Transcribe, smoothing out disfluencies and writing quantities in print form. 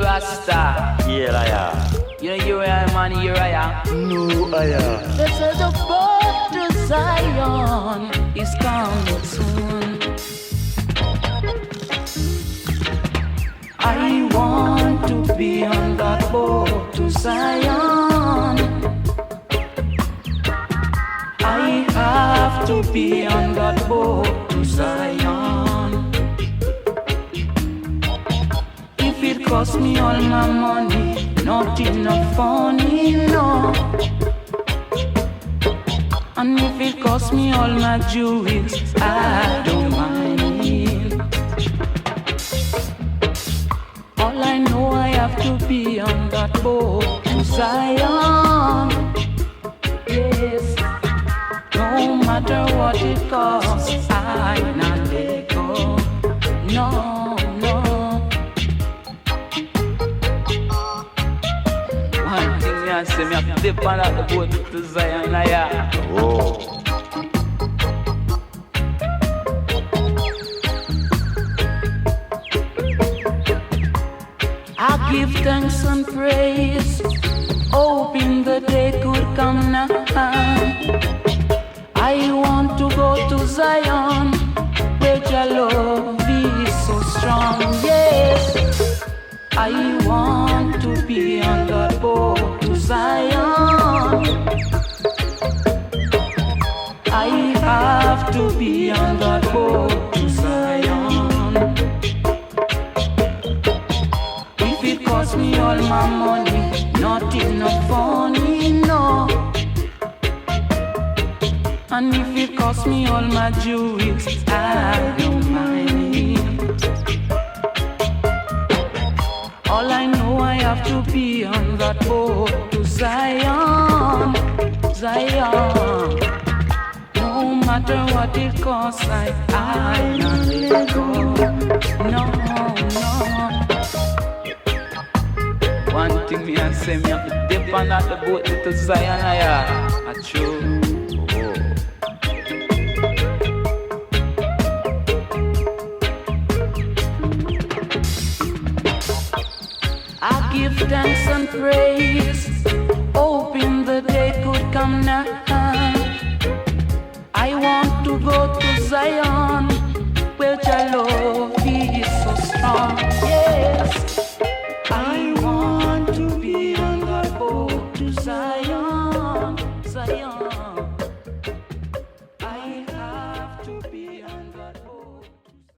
Rasta. Yeah, I am. You know Uriah, man, Uriah. No, I am. They say the boat to Zion is coming soon. I want to be on that boat to Zion. I have to be on that boat to Zion. If it costs me all my money, not enough funny, no. And if it costs me all my jewels, I don't mind. All I know, I have to be on that boat to Zion. Yes, no matter what it costs, I not let go. No, no. One thing I say, me have to dip on that boat to Zion, yeah. Oh. I give thanks and praise, hoping the day could come now. I want to go to Zion, where your love is so strong. Yes, I want to be on the boat to Zion. I have to be on the boat to Zion. If it costs me all my money, not enough funny, no. And if it costs me all my jewels, I don't mind. All I know, I have to be on that boat to Zion, Zion. No matter what it costs, I not let go. No, no. One thing me and say, me have to dip on that boat to Zion, yeah. That's true. I give thanks and praise, hoping the day could come now. I want to go to Zion,